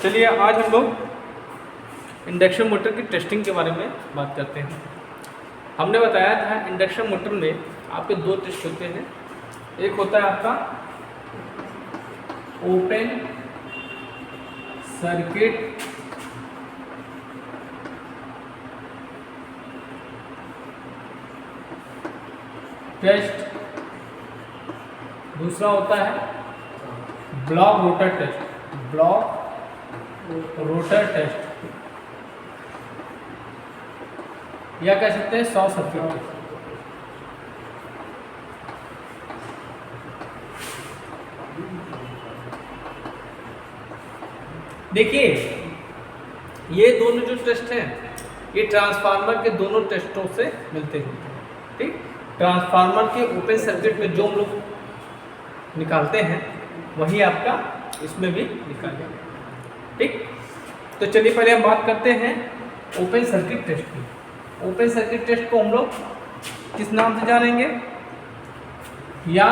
चलिए आज हम लोग इंडक्शन मोटर की टेस्टिंग के बारे में बात करते हैं। हमने बताया था इंडक्शन मोटर में आपके दो टेस्ट होते हैं। एक होता है आपका ओपन सर्किट टेस्ट, दूसरा होता है block rotor test. Block rotor test या कह सकते हैं शॉर्ट सर्किट टेस्ट। देखिए ये दोनों जो टेस्ट हैं ये ट्रांसफार्मर के दोनों टेस्टों से मिलते हैं। ठीक, ट्रांसफार्मर के ओपन सर्किट में जो हम लोग निकालते हैं वही आपका इसमें भी निकालेंगे। ठीक, तो चलिए पहले हम बात करते हैं ओपन सर्किट टेस्ट की। ओपन सर्किट टेस्ट को हम लोग किस नाम से जानेंगे? या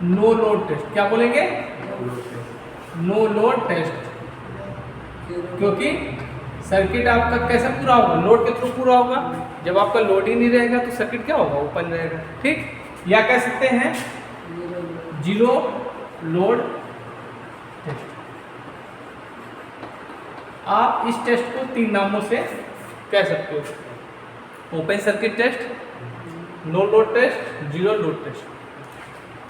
नो लोड टेस्ट। क्या बोलेंगे? No load test. क्योंकि सर्किट आपका कैसे पूरा होगा? लोड के थ्रू पूरा होगा। जब आपका लोड ही नहीं रहेगा तो सर्किट क्या होगा? ओपन रहेगा। ठीक, या कह सकते हैं जीरो लोड टेस्ट। आप इस टेस्ट को तीन नामों से कह सकते हो: open circuit test, no load test, zero load test.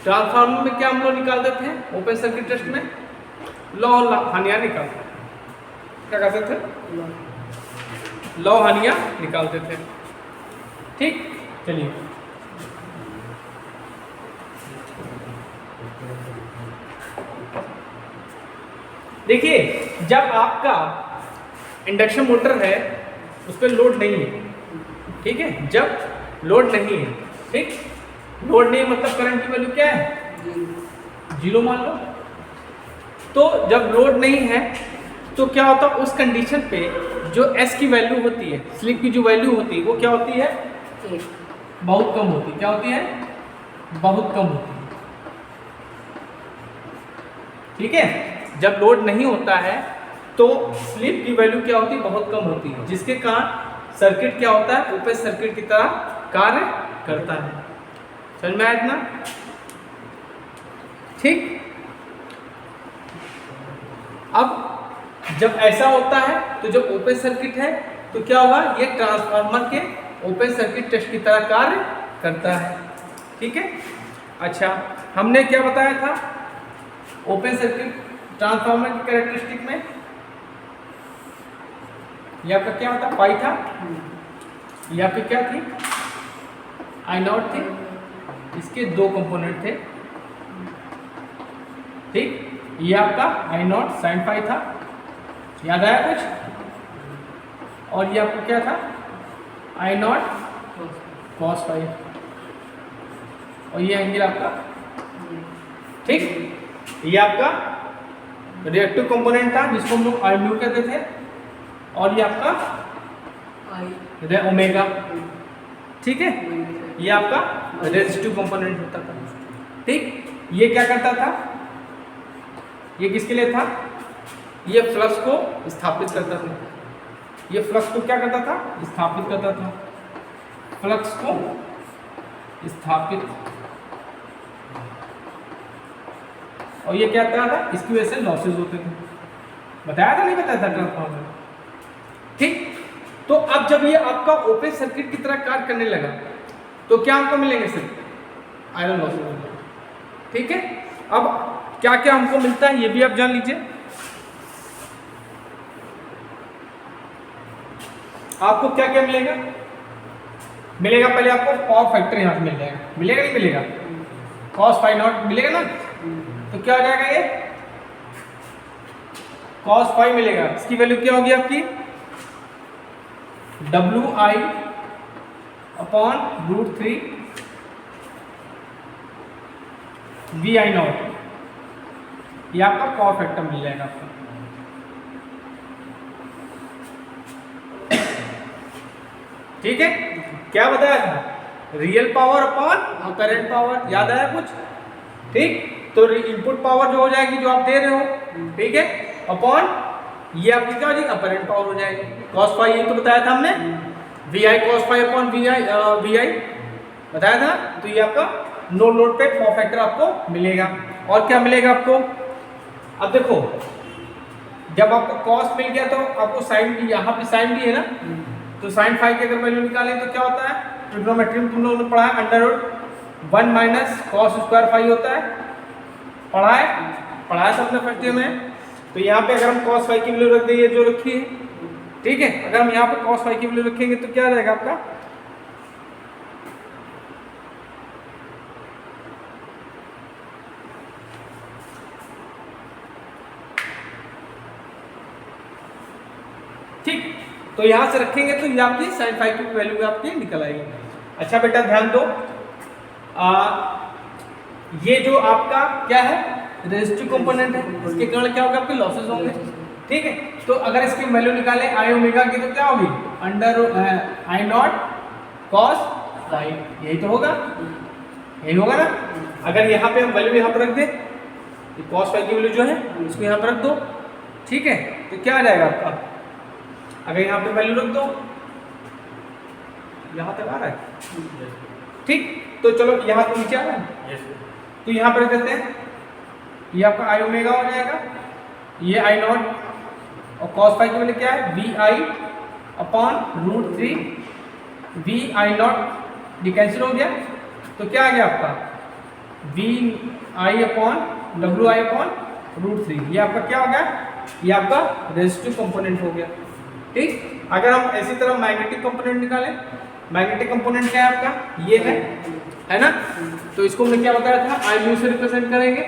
Transformer में क्या हम लोग निकाल देते हैं? ओपन सर्किट टेस्ट में लौ हानियां निकालते हैं। क्या कहते थे? लौ हानियां निकालते थे। ठीक, चलिए देखिए, जब आपका इंडक्शन मोटर है उस पर लोड नहीं है, ठीक है, जब लोड नहीं है, ठीक, लोड नहीं मतलब करंट की वैल्यू क्या है? जीरो मान लो। तो जब लोड नहीं है तो क्या होता है? उस कंडीशन पे जो एस की वैल्यू होती है, स्लिप की जो वैल्यू होती है वो क्या होती है? बहुत कम होती है। क्या होती है? बहुत कम होती है। ठीक है, जब लोड नहीं होता है तो स्लिप की वैल्यू क्या होती है? बहुत कम होती है, जिसके कारण सर्किट क्या होता है? ओपन सर्किट की तरह कार्य करता है। समझ में आया इतना? ठीक, अब जब ऐसा होता है तो जब ओपन सर्किट है तो क्या होगा? ये ट्रांसफार्मर के ओपन सर्किट टेस्ट की तरह कार्य करता है। ठीक है, अच्छा, हमने क्या बताया था ओपन सर्किट ट्रांसफार्मर की कैरेक्टरिस्टिक में? ये आपका क्या होता? पाई था। ये आपकी क्या थी? आई नॉट थी। इसके दो कंपोनेंट थे। ठीक, ये आपका आई नॉट साइन फाई था। याद आया कुछ? और ये आपको क्या था? आई नॉट कॉस फाई। और ये एंगल आपका, ठीक, ये आपका रिएक्टिव कंपोनेंट था जिसको हम लोग आई म्यू कहते थे। और ये आपका ओमेगा। ठीक है, ये आपका रेजिस्टिव कंपोनेंट होता था। ठीक, ये क्या करता था? ये किसके लिए था? ये फ्लक्स को स्थापित करता था। ये फ्लक्स को क्या करता था? स्थापित करता था। फ्लक्स को स्थापित। और ये क्या करता था? इसकी वजह से लॉसेस होते थे। बताया था नहीं बताया था ट्रांसफार्मर? ठीक, तो अब जब ये आपका ओपन सर्किट की तरह कार्य करने लगा तो क्या हमको मिलेंगे? सिर्फ आयरन लॉसेस। ठीक है, अब क्या क्या हमको मिलता है ये भी आप जान लीजिए। आपको क्या क्या मिलेगा? मिलेगा पहले आपको पावर फैक्टर यहां से मिल जाएगा। मिलेगा नहीं मिलेगा? कॉस फाई नॉट मिलेगा ना? तो क्या हो जाएगा? ये कॉस फाई मिलेगा। इसकी वैल्यू क्या होगी आपकी? W I upon √3 V I naught. ये आपका पावर फैक्टर मिल जाएगा आपको। ठीक है, क्या बताया था? Real power upon apparent power. याद आया कुछ? ठीक, तो इनपुट पावर जो हो जाएगी जो आप दे रहे हो, ठीक है, अपॉन ये आपकी क्या हो जाएगी अपरेंट पावर हो जाएगी cos फाई, यही तो बताया था हमने V I cos phi upon V I बताया था। तो ये आपका नो लोड पे पावर फैक्टर आपको मिलेगा। और क्या मिलेगा आपको, अब देखो जब आपको cos मिल गया तो आपको साइन भी, यहाँ पे साइन भी है ना, तो साइन फाई की अगर वैल्यू निकालें तो क्या होता है, ट्रिग्नोमेट्री में तुम लोगों ने पढ़ा है under root 1 minus cos square phi होता है, पढ़ा है सबने फर्स्ट ईयर में। तो यहाँ पे अगर हम cos फाई की वैल्यू रख दें, ये जो रखी है, ठीक है, अगर हम यहाँ पे cos फाई की वैल्यू रखेंगे तो क्या रहेगा आपका, ठीक, तो यहाँ से रखेंगे तो ये आपकी साइन फाई की वैल्यू आपकी निकल आएगी। अच्छा बेटा ध्यान दो, ये जो आपका क्या है रेजिस्टिव कंपोनेंट है, इसके कारण क्या होगा आपके लॉसेस होंगे, ठीक है। तो अगर इसकी वैल्यू निकाले आई ओमेगा की तो क्या होगी under I naught cos phi, यही तो होगा, यही होगा ना। अगर यहाँ पे हम वैल्यू यहाँ पर रख दे, कॉस फाई की वैल्यू जो है इसको यहाँ पर रख दो, ठीक है, तो क्या आ जाएगा आपका, अगर यहाँ पे वैल्यू रख दो, यहाँ तक आ रहा है, ठीक, तो चलो यहाँ तो नीचे आ रहा है, तो यहाँ पर कहते हैं ये आपका आई ओमेगा हो जाएगा, ये आई नॉट, और cos फाई की वैल्यू क्या है V I upon root 3 V I naught, ये कैंसिल हो गया, तो क्या आ गया आपका V I upon W I upon root 3, ये आपका क्या हो गया, ये आपका रेजिस्टिव कंपोनेंट हो गया, ठीक। अगर हम इसी तरह मैग्नेटिक कंपोनेंट निकालें, मैग्नेटिक कंपोनेंट क्या है आपका, ये है ना, तो इसको हमने क्या बताया था आई म्यू से रिप्रेजेंट करेंगे,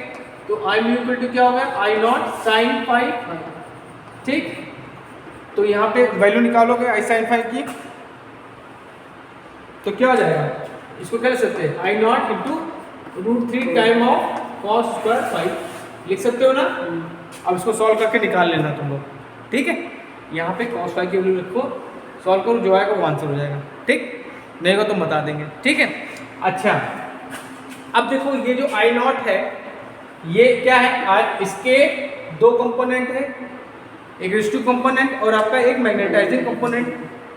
तो आई म्यू इक्वल टू क्या होगा आई नॉट साइन फाई, ठीक, तो यहाँ पे वैल्यू निकालोगे आई साइन फाई की तो क्या हो जाएगा, इसको क्या लिख सकते हैं I naught into root 3 time of cos square phi, लिख सकते हो ना। अब इसको सॉल्व करके निकाल लेना तुम लोग, ठीक है, यहाँ पे cos फाई की वैल्यू रखो, सॉल्व करो, जो आएगा वो आंसर हो जाएगा, ठीक, नहीं होगा तो बता देंगे, ठीक है। अच्छा अब देखो ये जो आई नॉट है ये क्या है, इसके दो कंपोनेंट है, एक रेजिस्टिव कंपोनेंट और आपका एक मैग्नेटाइजिंग कंपोनेंट।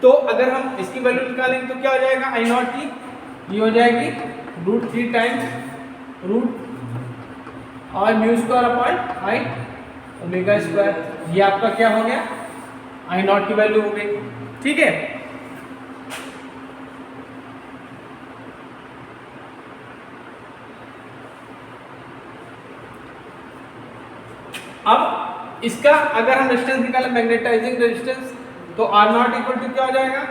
तो अगर हम इसकी वैल्यू निकालेंगे तो क्या हो जाएगा आई नॉट की, ये हो जाएगी रूट 3 टाइम्स रूट और mu square upon I omega square, ये आपका क्या हो गया आई नॉट की वैल्यू हो गई, ठीक है। अब इसका अगर हम रेजिस्टेंस निकालें मैग्नेटाइजिंग रेजिस्टेंस, तो आर नॉट इक्वल टू क्या हो जाएगा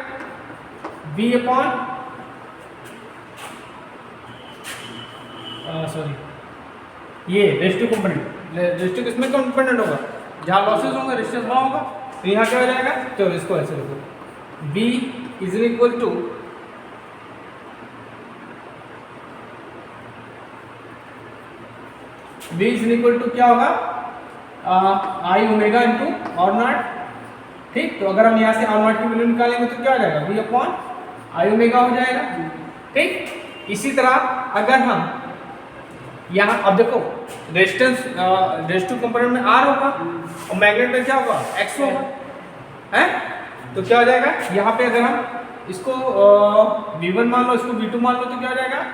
वी अपॉन सॉरी ये रेजिस्टिव कंपोनेंट, रेजिस्टिव किसमें कंपोनेंट होगा जहाँ लॉसेस होंगे रेजिस्टेंस वहाँ होगा, तो यहाँ क्या हो जाएगा, चलो इसको ऐसे लिखो V is equal to V is equal to क्या होगा I omega into R naught, ठीक। तो अगर हम यहाँ से आर नॉट की वैल्यू निकालेंगे तो क्या हो जाएगा V अपॉन आई ओमेगा हो जाएगा, ठीक। इसी तरह अगर हम यहाँ अब देखो रेजिस्टेंस रेजिस्टिव कंपोनेंट में R होगा और मैग्नेट में क्या होगा X होगा, है, तो क्या हो जाएगा यहाँ पे अगर हम इसको V1 मान लो, इसको V2 मान लो, तो क्या हो जाएगा,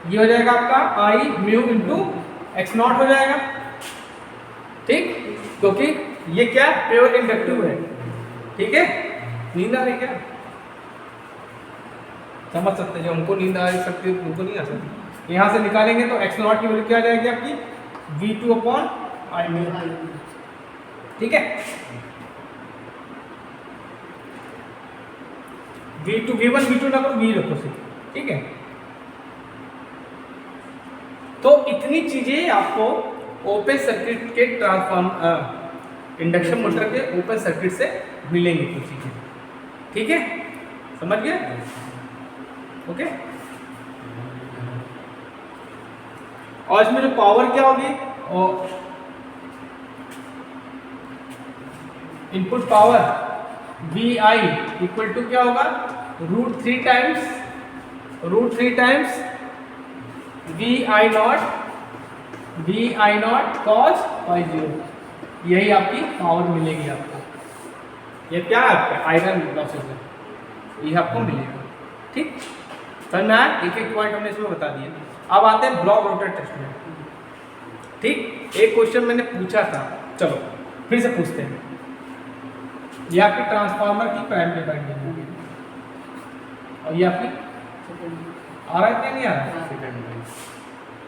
ये हो जाएगा आपका आई म्यू इंटू एक्स नॉट हो जाएगा, ठीक, क्योंकि ये क्या प्योर इंडक्टिव है, ठीक है। नींद आ रही क्या, समझ सकते हैं, जो हमको नींद आ सकती है उनको नहीं आ सकती। यहाँ से निकालेंगे तो एक्स नॉट की वैल्यू क्या आ जाएगी आपकी V2 अपॉन आई म्यू, ठीक है। V2 V1 V2 ना करो V रखो सिर्फ, ठीक है। तो इतनी चीजें आपको ओपन सर्किट के ट्रांसफॉर्म इंडक्शन मोटर के ओपन सर्किट से मिलेंगी कुछ चीजें, ठीक है, समझ गए, ओके। और इसमें जो पावर क्या होगी, और input power V I equal to क्या होगा root 3 times V I naught cos phi 0, यही आपकी पावर मिलेगी आपको। ये क्या है आपका आयरन लॉसेस है, ये आपको मिलेगा। ठीक, समझ में आया? एक एक पॉइंट हमने इसमें बता दिया। अब आते हैं ब्लॉक रोटर टेस्ट में। ठीक, एक क्वेश्चन मैंने पूछा था, चलो फिर से पूछते हैं। ये आपके ट्रांसफार्मर की प्राइमरी वाइंडिंग होगी और ये आपकी आ रहा है क्या नहीं आ रहा है?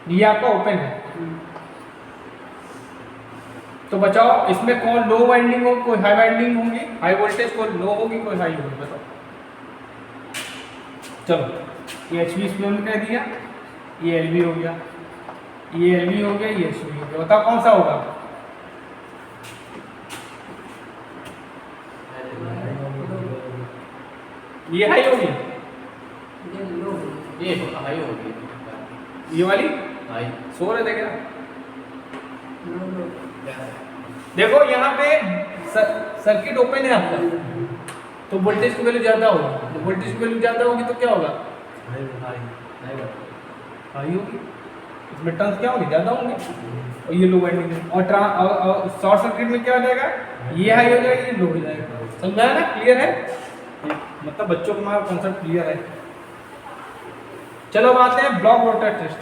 ये आपका ओपन है, तो बताओ इसमें कौन लो वाइंडिंग हो, कोई हाई वाइंडिंग होगी, हाई वोल्टेज कोई लो होगी, कोई हाई होगी, बताओ। चलो ये HV इसमें हमने कह दिया, ये LV हो गया, ये LV हो गया, ये HV हो गया, बताओ कौन सा होगा? ये हाई होगी, ये हाई होगी, ये वाली हाई। सो रहे थे क्या? देखो यहाँ पे सर्किट ओपन है आपका, तो वोल्टेज की वैल्यू ज्यादा होगी, तो वोल्टेज की वैल्यू ज्यादा होगी तो क्या होगा? हाई होगी, इसमें टर्न्स क्या होंगे? ज्यादा होंगे, और ये लो वाइंडिंग है। और शॉर्ट सर्किट में क्या हो जाएगा? ये हाई हो जाएगा, ये लो हो जाएगा। समझ आया ना? क्लियर है? मतलब बच्चों को हमारा कॉन्सेप्ट क्लियर है। चलो अब आते हैं block rotor test.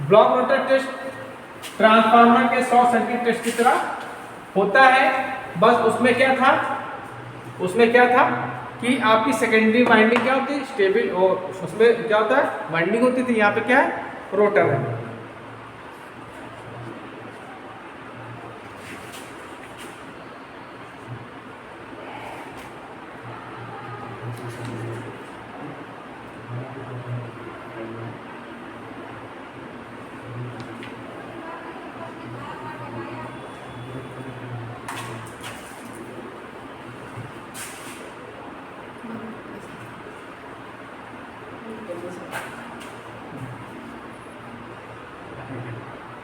Block rotor test transformer के शॉर्ट सर्किट टेस्ट की तरह होता है, बस उसमें क्या था? उसमें क्या था कि आपकी सेकेंडरी वाइंडिंग क्या होती है? स्टेबल, और उसमें क्या होता है? वाइंडिंग होती थी, यहाँ पे क्या है? रोटर है।